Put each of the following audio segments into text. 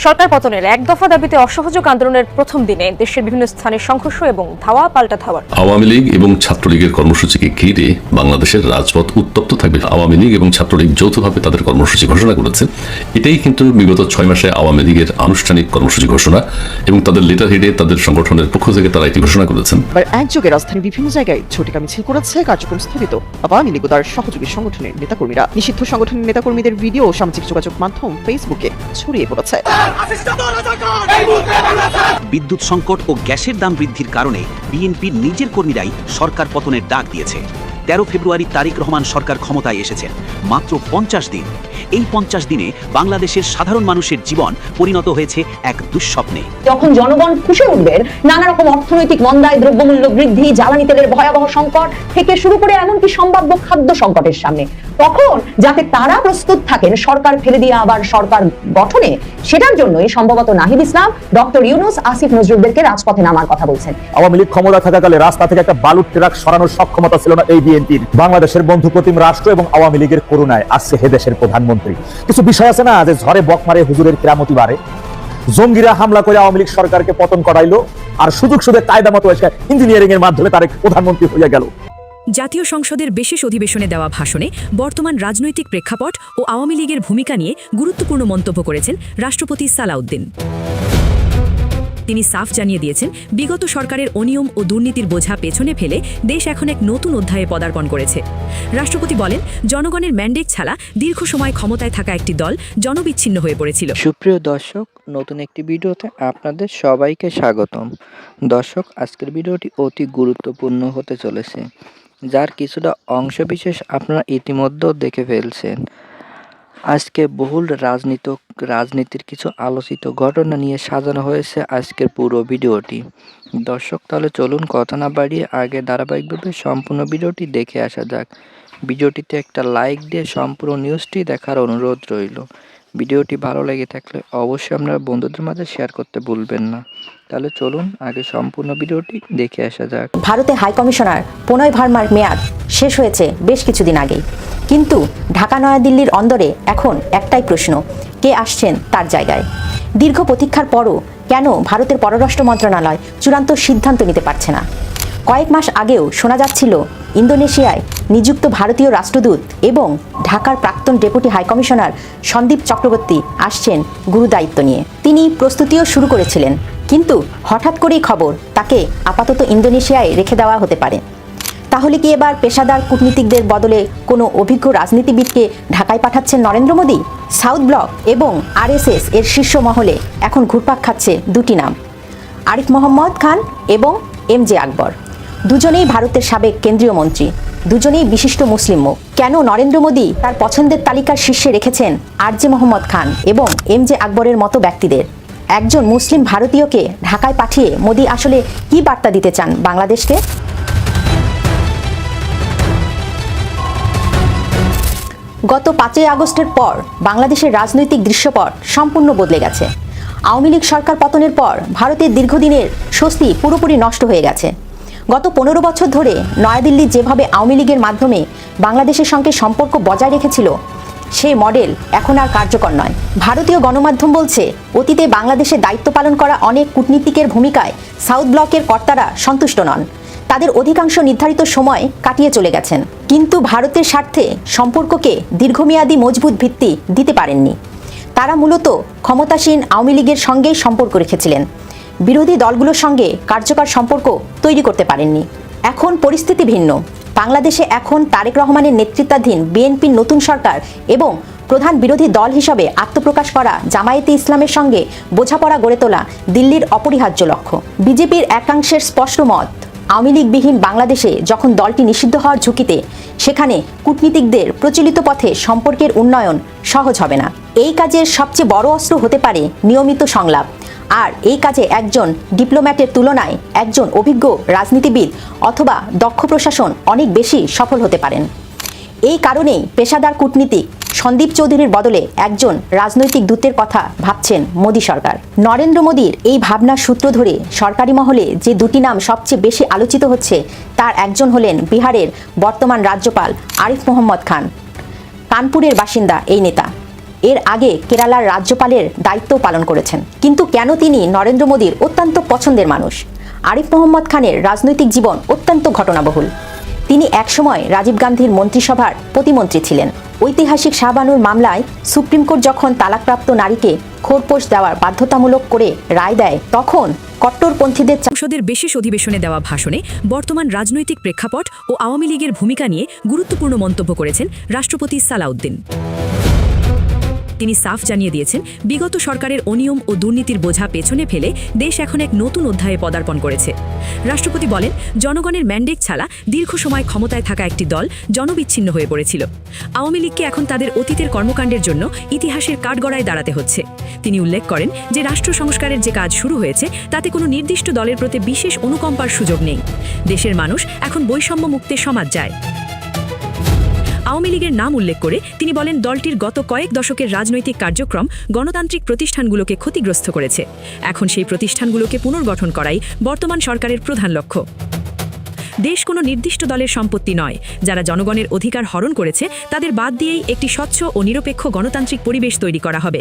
সরকার পতনের এক দফা দাবিতে অসহযোগ আন্দোলনের প্রথম দিনে দেশের বিভিন্ন স্থানে সংঘর্ষ এবং ধাওয়া পাল্টা ধাওয়া। আওয়ামী লীগ এবং ছাত্রলীগের কর্মসূচিকে ঘিরে বাংলাদেশের রাজপথ উত্তপ্ত থাকবে। আওয়ামী লীগ এবং ছাত্রলীগ যৌথভাবে তাদের কর্মসূচি ঘোষণা করেছে। এটাই কিন্তু বিগত 6 মাসে আওয়ামী লীগের আনুষ্ঠানিক কর্মসূচি ঘোষণা এবং তাদের লেটার হেডে তাদের সংগঠনের পক্ষ থেকে তারা এটি ঘোষণা করেছেন। একযোগে রাজধানীর বিভিন্ন জায়গায় ঝটিকা মিছিল করেছে কার্যক্রম স্থগিত আওয়ামী লীগ ও তার সহযোগী সংগঠনের নেতাকর্মীরা। নিষিদ্ধ সংগঠনের নেতাকর্মীদের ভিডিও সামাজিক যোগাযোগ মাধ্যম ফেসবুকে ছড়িয়ে পড়েছে। বিদ্যুৎ সংকট ও গ্যাসের দাম বৃদ্ধির কারণে বিএনপির নিজের কর্মীরাই সরকার পতনের ডাক দিয়েছে। 13 ফেব্রুয়ারি তারেক রহমান সরকার ক্ষমতায় এসেছেন মাত্র 50 দিন। এই 50 দিনে বাংলাদেশের সাধারণ মানুষের জীবন পরিণত হয়েছে এক দুঃস্বপ্নে। যখন জনগণ ফুঁসে উঠবেন নানা রকম অর্থনৈতিক মন্দায়, দ্রব্যমূল্য বৃদ্ধি, জ্বালানি তেলের ভয়াবহ সংকট থেকে শুরু করে এমনকি সম্ভাব্য খাদ্য সংকটের সামনে, তখন যাতে তারা প্রস্তুত থাকেন সরকার ফেলে দিয়ে আবার সরকার গঠনে, সেটার জন্যই সম্ভবত নাহিদ ইসলাম, ডক্টর ইউনূস, আসিফ নজরুলদেরকে রাজপথে নামার কথা বলছেন। আওয়ামী লীগ ক্ষমতা থাকাকালে রাস্তা থেকে একটা বালুর ট্রাক সরানোর সক্ষমতা ছিল না এই বিএনপির। বাংলাদেশের বন্ধু প্রতিম রাষ্ট্র এবং আওয়ামী লীগের করুণায় আসছে হে দেশের প্রধানমন্ত্রী। কিছু বিষয় আছে না যে ঝড়ে বক মারে হুজুরের কেরামতি বাড়ে। জঙ্গিরা হামলা করে আওয়ামী লীগ সরকারকে পতন করাইলো, আর সুযোগ সুযোগ কায়দা মতো ইঞ্জিনিয়ারিং এর মাধ্যমে তার প্রধানমন্ত্রী হয়ে গেল। জাতীয় সংসদের বিশেষ অধিবেশনে দেওয়া ভাষণে বর্তমান রাজনৈতিক প্রেক্ষাপট ও আওয়ামী লীগের ভূমিকা নিয়ে গুরুত্বপূর্ণ মন্তব্য করেছেন রাষ্ট্রপতি সালাউদ্দিন। তিনি সাফ জানিয়ে দিয়েছেন, বিগত সরকারের অনিয়ম ও দুর্নীতির বোঝা পেছনে ফেলে দেশ এখন এক নতুন অধ্যায়ে পদার্পণ করেছে। রাষ্ট্রপতি বলেন, জনগণের ম্যান্ডেট ছাড়া দীর্ঘ সময় ক্ষমতায় থাকা একটি দল জনবিচ্ছিন্ন হয়ে পড়েছিল। সুপ্রিয় দর্শক, নতুন একটি ভিডিওতে আপনাদের সবাইকে স্বাগতম। দর্শক, আজকের ভিডিওটি অতি গুরুত্বপূর্ণ হতে চলেছে, যার কিছুটা অংশবিশেষ আপনারা ইতিমধ্যেও দেখে ফেলছেন। আজকে বহুল রাজনীতির কিছু আলোচিত ঘটনা নিয়ে সাজানো হয়েছে আজকের পুরো ভিডিওটি। দর্শক, তাহলে চলুন কথা না বাড়িয়ে আগে ধারাবাহিকভাবে সম্পূর্ণ ভিডিওটি দেখে আসা যাক। ভিডিওটিতে একটা লাইক দিয়ে সম্পূর্ণ নিউজটি দেখার অনুরোধ রইল। ভিডিওটি ভালো লেগে থাকলে অবশ্যই আপনারা বন্ধুদের মাঝে শেয়ার করতে ভুলবেন না। তাহলে চলুন আগে সম্পূর্ণ ভিডিওটি দেখে আসা যাক। ভারতে হাই কমিশনার প্রণয় ভার্মার মেয়াদ শেষ হয়েছে বেশ কিছুদিন আগেই, কিন্তু ঢাকা নয়াদিল্লির অন্দরে এখন একটাই প্রশ্ন, কে আসছেন তার জায়গায়? দীর্ঘ প্রতীক্ষার পরও কেন ভারতের পররাষ্ট্র মন্ত্রণালয় চূড়ান্ত সিদ্ধান্ত নিতে পারছে না? কয়েক মাস আগেও শোনা যাচ্ছিল ইন্দোনেশিয়ায় নিযুক্ত ভারতীয় রাষ্ট্রদূত এবং ঢাকার প্রাক্তন ডেপুটি হাইকমিশনার সন্দীপ চক্রবর্তী আসছেন গুরুদায়িত্ব নিয়ে। তিনি প্রস্তুতিও শুরু করেছিলেন, কিন্তু হঠাৎ করেই খবর তাকে আপাতত ইন্দোনেশিয়ায় রেখে দেওয়া হতে পারে। তাহলে কি এবার পেশাদার কূটনীতিকদের বদলে কোনো অভিজ্ঞ রাজনীতিবিদকে ঢাকায় পাঠাচ্ছেন নরেন্দ্র মোদী? সাউথ ব্লক এবং আরএসএস এর শীর্ষ মহলে এখন ঘুরপাক খাচ্ছে দুটি নাম, আরিফ মোহাম্মদ খান এবং এমজে আকবর। দুজনেই ভারতের সাবেক কেন্দ্রীয় মন্ত্রী, দুজনেই বিশিষ্ট মুসলিম মুখ। কেন নরেন্দ্র মোদী তার পছন্দের তালিকার শীর্ষে রেখেছেন আরজে মোহাম্মদ খান এবং এমজে আকবরের মতো ব্যক্তিদের? একজন মুসলিম ভারতীয়কে ঢাকায় পাঠিয়ে মোদী আসলে কি বার্তা দিতে চান বাংলাদেশকে? গত 5 আগস্টের পর বাংলাদেশের রাজনৈতিক দৃশ্যপট সম্পূর্ণ বদলে গেছে। আওয়ামী লীগ সরকার পতনের পর ভারতের দীর্ঘদিনের স্বস্তি পুরোপুরি নষ্ট হয়ে গেছে। গত 15 বছর ধরে নয়াদিল্লি যেভাবে আওয়ামী লীগের মাধ্যমে বাংলাদেশের সঙ্গে সম্পর্ক বজায় রেখেছিল, সেই মডেল এখন আর কার্যকর নয়। ভারতীয় গণমাধ্যম বলছে, অতীতে বাংলাদেশে দায়িত্ব পালন করা অনেক কূটনীতিকের ভূমিকায় সাউথ ব্লকের কর্তারা সন্তুষ্ট নন। তাদের অধিকাংশ নির্ধারিত সময় কাটিয়ে চলে গেছেন, কিন্তু ভারতের স্বার্থে সম্পর্ককে দীর্ঘমেয়াদী মজবুত ভিত্তি দিতে পারেননি। তারা মূলত ক্ষমতাসীন আওয়ামী লীগের সঙ্গেই সম্পর্ক রেখেছিলেন, বিরোধী দলগুলোর সঙ্গে কার্যকর সম্পর্ক তৈরি করতে পারেননি। এখন পরিস্থিতি ভিন্ন। বাংলাদেশে এখন তারেক রহমানের নেতৃত্বাধীন বিএনপির নতুন সরকার এবং প্রধান বিরোধী দল হিসাবে আত্মপ্রকাশ করা জামায়াতে ইসলামের সঙ্গে বোঝাপড়া গড়ে তোলা দিল্লির অপরিহার্য লক্ষ্য। বিজেপির একাংশের স্পষ্ট মত, আওয়ামী লীগবিহীন বাংলাদেশে যখন দলটি নিষিদ্ধ হওয়ার ঝুঁকিতে, সেখানে কূটনীতিকদের প্রচলিত পথে সম্পর্কের উন্নয়ন সহজ হবে না। এই কাজের সবচেয়ে বড় অস্ত্র হতে পারে নিয়মিত সংলাপ, আর এই কাজে একজন ডিপ্লোম্যাটের তুলনায় একজন অভিজ্ঞ রাজনীতিবিদ অথবা দক্ষ প্রশাসন অনেক বেশি সফল হতে পারেন। এই কারণেই পেশাদার কূটনীতিক সন্দীপ চৌধুরীর বদলে একজন রাজনৈতিক দূতের কথা ভাবছেন মোদী সরকার। নরেন্দ্র মোদীর এই ভাবনার সূত্র ধরে সরকারি মহলে যে দুটি নাম সবচেয়ে বেশি আলোচিত হচ্ছে, তার একজন হলেন বিহারের বর্তমান রাজ্যপাল আরিফ মোহাম্মদ খান। কানপুরের বাসিন্দা এই নেতা এর আগে কেরালার রাজ্যপালের দায়িত্বও পালন করেছেন। কিন্তু কেন তিনি নরেন্দ্র মোদীর অত্যন্ত পছন্দের মানুষ? আরিফ মোহাম্মদ খানের রাজনৈতিক জীবন অত্যন্ত ঘটনাবহুল। তিনি একসময় রাজীব গান্ধীর মন্ত্রিসভার প্রতিমন্ত্রী ছিলেন। ঐতিহাসিক শাহবানুর মামলায় সুপ্রিম কোর্ট যখন তালাকপ্রাপ্ত নারীকে খোরপোশ দেওয়ার বাধ্যতামূলক করে রায় দেয়, তখন কট্টরপন্থীদের সংসদের বিশেষ অধিবেশনে দেওয়া ভাষণে বর্তমান রাজনৈতিক প্রেক্ষাপট ও আওয়ামী লীগের ভূমিকা নিয়ে গুরুত্বপূর্ণ মন্তব্য করেছেন রাষ্ট্রপতি সালাউদ্দিন। তিনি সাফ জানিয়ে দিয়েছেন, বিগত সরকারের অনিয়ম ও দুর্নীতির বোঝা পেছনে ফেলে দেশ এখন এক নতুন অধ্যায়ে পদার্পণ করেছে। রাষ্ট্রপতি বলেন, জনগণের ম্যান্ডেট ছাড়া দীর্ঘ সময় ক্ষমতায় থাকা একটি দল জনবিচ্ছিন্ন হয়ে পড়েছিল। আওয়ামী লীগকে এখন তাদের অতীতের কর্মকাণ্ডের জন্য ইতিহাসের কাঠগড়ায় দাঁড়াতে হচ্ছে। তিনি উল্লেখ করেন যে রাষ্ট্র সংস্কারের যে কাজ শুরু হয়েছে তাতে কোনো নির্দিষ্ট দলের প্রতি বিশেষ অনুকম্পার সুযোগ নেই। দেশের মানুষ এখন বৈষম্য মুক্তের সমাজ চায়। আওয়ামী লীগের নাম উল্লেখ করে তিনি বলেন, দলটির গত কয়েক দশকের রাজনৈতিক কার্যক্রম গণতান্ত্রিক প্রতিষ্ঠানগুলোকে ক্ষতিগ্রস্ত করেছে। এখন সেই প্রতিষ্ঠানগুলোকে পুনর্গঠন করাই বর্তমান সরকারের প্রধান লক্ষ্য। দেশ কোনো নির্দিষ্ট দলের সম্পত্তি নয়। যারা জনগণের অধিকার হরণ করেছে তাদের বাদ দিয়েই একটি স্বচ্ছ ও নিরপেক্ষ গণতান্ত্রিক পরিবেশ তৈরি করা হবে।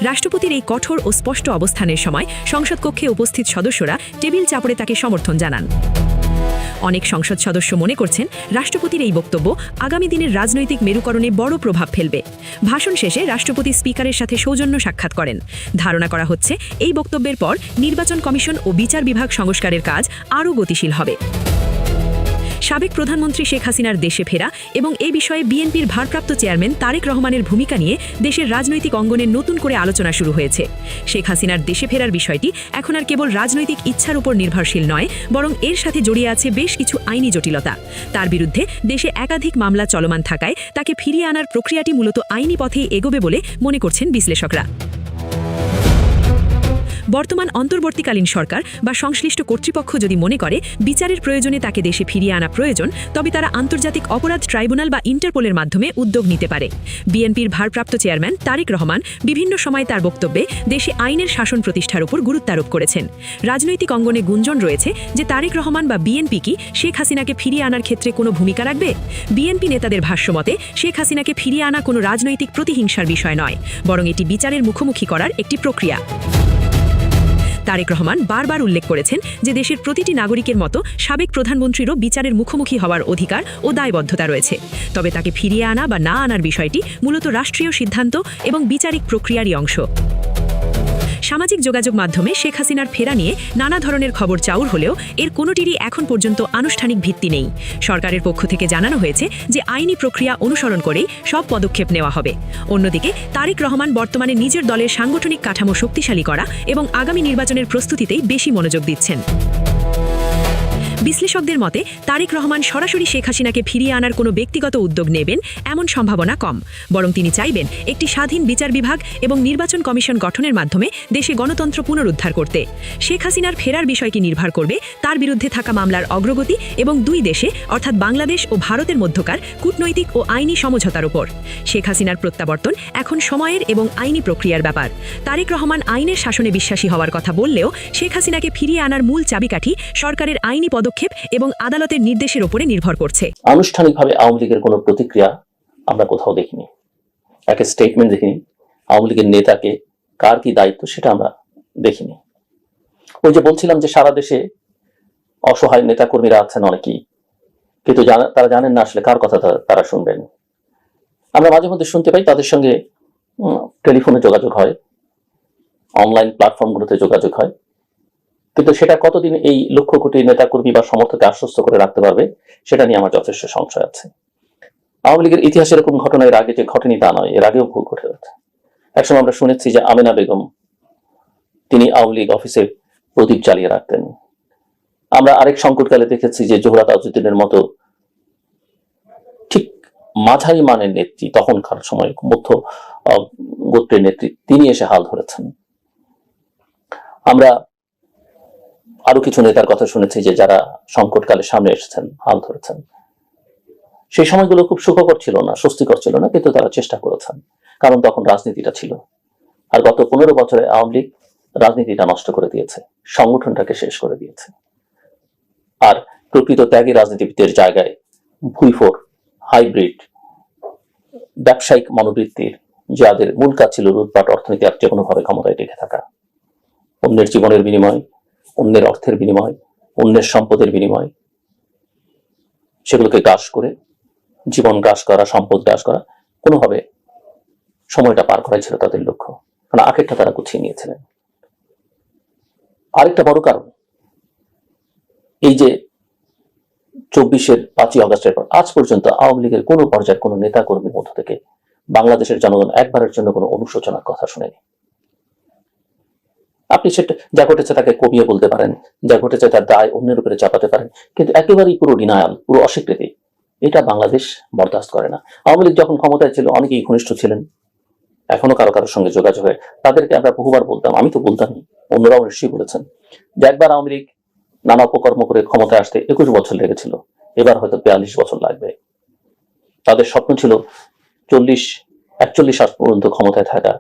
রাষ্ট্রপতির এই কঠোর ও স্পষ্ট অবস্থানের সময় সংসদ কক্ষে উপস্থিত সদস্যরা টেবিল চাপড়ে তাকে সমর্থন জানান। অনেক সংসদ সদস্য মনে করছেন, রাষ্ট্রপতির এই বক্তব্য আগামী দিনের রাজনৈতিক মেরুকরণে বড় প্রভাব ফেলবে। ভাষণ শেষে রাষ্ট্রপতি স্পিকারের সাথে সৌজন্য সাক্ষাৎ করেন। ধারণা করা হচ্ছে, এই বক্তব্যের পর নির্বাচন কমিশন ও বিচার বিভাগ সংস্কারের কাজ আরও গতিশীল হবে। সাবেক প্রধানমন্ত্রী শেখ হাসিনার দেশে ফেরা এবং এই বিষয়ে বিএনপির ভারপ্রাপ্ত চেয়ারম্যান তারেক রহমানের ভূমিকা নিয়ে দেশের রাজনৈতিক অঙ্গনে নতুন করে আলোচনা শুরু হয়েছে। শেখ হাসিনার দেশে ফেরার বিষয়টি এখন আর কেবল রাজনৈতিক ইচ্ছার উপর নির্ভরশীল নয়, বরং এর সাথে জড়িয়ে আছে বেশ কিছু আইনি জটিলতা। তার বিরুদ্ধে দেশে একাধিক মামলা চলমান থাকায় তাকে ফিরিয়ে আনার প্রক্রিয়াটি মূলত আইনি পথেই এগোবে বলে মনে করছেন বিশ্লেষকরা। বর্তমান অন্তর্বর্তীকালীন সরকার বা সংশ্লিষ্ট কর্তৃপক্ষ যদি মনে করে বিচারের প্রয়োজনে তাকে দেশে ফিরিয়ে আনা প্রয়োজন, তবে তারা আন্তর্জাতিক অপরাধ ট্রাইব্যুনাল বা ইন্টারপোলের মাধ্যমে উদ্যোগ নিতে পারে। বিএনপির ভারপ্রাপ্ত চেয়ারম্যান তারেক রহমান বিভিন্ন সময় তার বক্তব্যে দেশে আইনের শাসন প্রতিষ্ঠার উপর গুরুত্বারোপ করেছেন। রাজনৈতিক অঙ্গনে গুঞ্জন রয়েছে যে তারেক রহমান বা বিএনপি কি শেখ হাসিনাকে ফিরিয়ে আনার ক্ষেত্রে কোনো ভূমিকা রাখবে। বিএনপি নেতাদের ভাষ্যমতে শেখ হাসিনাকে ফিরিয়ে আনা কোনো রাজনৈতিক প্রতিহিংসার বিষয় নয়, বরং এটি বিচারের মুখোমুখি করার একটি প্রক্রিয়া। তারেক রহমান বারবার উল্লেখ করেছেন যে দেশের প্রতিটি নাগরিকের মতো সাবেক প্রধানমন্ত্রীরও বিচারের মুখোমুখি হওয়ার অধিকার ও দায়বদ্ধতা রয়েছে। তবে তাকে ফিরিয়ে আনা বা না আনার বিষয়টি মূলত রাষ্ট্রীয় সিদ্ধান্ত এবং বিচারিক প্রক্রিয়ারই অংশ। সামাজিক যোগাযোগ মাধ্যমে শেখ হাসিনার ফেরা নিয়ে নানা ধরনের খবর চাউর হলেও এর কোনোটিরই এখন পর্যন্ত আনুষ্ঠানিক ভিত্তি নেই। সরকারের পক্ষ থেকে জানানো হয়েছে যে আইনি প্রক্রিয়া অনুসরণ করেই সব পদক্ষেপ নেওয়া হবে। অন্যদিকে তারেক রহমান বর্তমানে নিজের দলের সাংগঠনিক কাঠামো শক্তিশালী করা এবং আগামী নির্বাচনের প্রস্তুতিতেই বেশি মনোযোগ দিচ্ছেন। বিশ্লেষকদের মতে তারেক রহমান সরাসরি শেখ হাসিনাকে ফিরিয়ে আনার কোনো ব্যক্তিগত উদ্যোগ নেবেন এমন সম্ভাবনা কম, বরং তিনি চাইবেন একটি স্বাধীন বিচার বিভাগ এবং নির্বাচন কমিশন গঠনের মাধ্যমে দেশে গণতন্ত্র পুনরুদ্ধার করতে। শেখ হাসিনার ফেরার বিষয়টি নির্ভর করবে তার বিরুদ্ধে থাকা মামলার অগ্রগতি এবং দুই দেশে অর্থাৎ বাংলাদেশ ও ভারতের মধ্যকার কূটনৈতিক ও আইনি সমঝোতার উপর। শেখ হাসিনার প্রত্যাবর্তন এখন সময়ের এবং আইনি প্রক্রিয়ার ব্যাপার। তারেক রহমান আইনের শাসনে বিশ্বাসী হওয়ার কথা বললেও শেখ হাসিনাকে ফিরিয়ে আনার মূল চাবিকাঠি সরকারের আইনি পদক্ষেপ এবং আদালতের নির্দেশের উপরে নির্ভর করছে। আনুষ্ঠানিকভাবে আওয়ামী লীগের কোনো প্রতিক্রিয়া আমরা কোথাও দেখিনি, একটা স্টেটমেন্ট দেখিনি। আওয়ামী লীগের নেতাকে কার কি দায়িত্ব সেটা আমরা দেখিনি। ওই যে বলছিলাম যে সারা দেশে অসহায় নেতাকর্মীরা আছেন অনেকেই, কিন্তু তারা জানেন না আসলে কার কথা তারা শুনবেন। আমরা মাঝে মধ্যে শুনতে পাই তাদের সঙ্গে টেলিফোনে যোগাযোগ হয়, অনলাইন প্ল্যাটফর্মগুলোতে যোগাযোগ হয়, কিন্তু সেটা কতদিন এই লক্ষ কোটি নেতাকর্মী বা সমর্থককে আশ্বস্ত করে রাখতে পারবে সেটা নিয়ে আমার যথেষ্ট সংশয় আছে। আওয়ামী লীগের ইতিহাসে এরকম ঘটনা এর আগে যে ঘটেনি তা নয়, এর আগেও ভুল ঘটে গেছে। একসময় আমরা শুনেছি যে আমেনা বেগম তিনি আওয়ামী লীগ অফিসে প্রদীপ জ্বালিয়ে রাখতেন। আমরা আরেক সংকটকালে দেখেছি যে জোহরা তাজউদ্দিনের মতো ঠিক মাঝারি মানের নেত্রী, তখনকার সময় মধ্য গোত্রের নেত্রী, তিনি এসে হাল ধরেছেন। আমরা আরো কিছু নেতার কথা শুনেছি যে যারা সংকটকালে সামনে এসেছেন, হাল ধরেছেন। সেই সময়গুলো খুব সুখকর ছিল না, স্বস্তিকর ছিল না, কিন্তু তারা চেষ্টা করেছেন, কারণ তখন রাজনীতিটা ছিল। আর গত 15 বছরে আওয়ামী লীগ রাজনীতিটা নষ্ট করে দিয়েছে, সংগঠনটাকে শেষ করে দিয়েছে। আর প্রকৃত ত্যাগী রাজনীতিবিদের জায়গায় ভুইফোর, হাইব্রিড, ব্যবসায়িক মনোবৃত্তির যাদের মূল কাজ ছিল লুটপাট অর্থনীতি আর যে কোনোভাবে ক্ষমতায় টিকে থাকা, অন্যের জীবনের বিনিময়, অন্যের অর্থের বিনিময়, অন্যের সম্পদের বিনিময়, সেগুলোকে গ্রাস করে জীবন গ্রাস করা, সম্পদ গ্রাস করা, কোনোভাবে সময়টা পার করাই ছিল তাদের লক্ষ্য। কারণ আখেরটা তারা গুছিয়ে নিয়েছিলেন। আরেকটা বড় কারণ, এই যে 24-এর 5ই আগস্টের পর আজ পর্যন্ত আওয়ামী লীগের কোনো পর্যায়ের কোনো নেতা কর্মীর মধ্য থেকে বাংলাদেশের জনগণ একবারের জন্য কোনো অনুশোচনার কথা শুনেনি। আপনি সেটা যা ঘটেছে তাকে কমিয়ে বলতে পারেন, যা ঘটেছে তার দায় অন্যের উপরে চাপাতে পারেন, কিন্তু একেবারেই পুরো ডিনায়াল, পুরো অস্বীকৃতি, এটা বাংলাদেশ বরদাস্ত করে না। আওয়ামী লীগ যখন ক্ষমতায় ছিল অনেকেই ঘনিষ্ঠ ছিলেন, এখনো কারো কারোর সঙ্গে যোগাযোগ হয়, তাদেরকে আমরা বহুবার বলতাম, আমি তো বলতামই, অন্যরাও নিশ্চয়ই বলেছেন, যে একবার আওয়ামী লীগ নানা অপকর্ম করে ক্ষমতায় আসতে 21 বছর লেগেছিল, এবার হয়তো 42 বছর লাগবে। তাদের স্বপ্ন ছিল 41 পর্যন্ত ক্ষমতায় থাকা,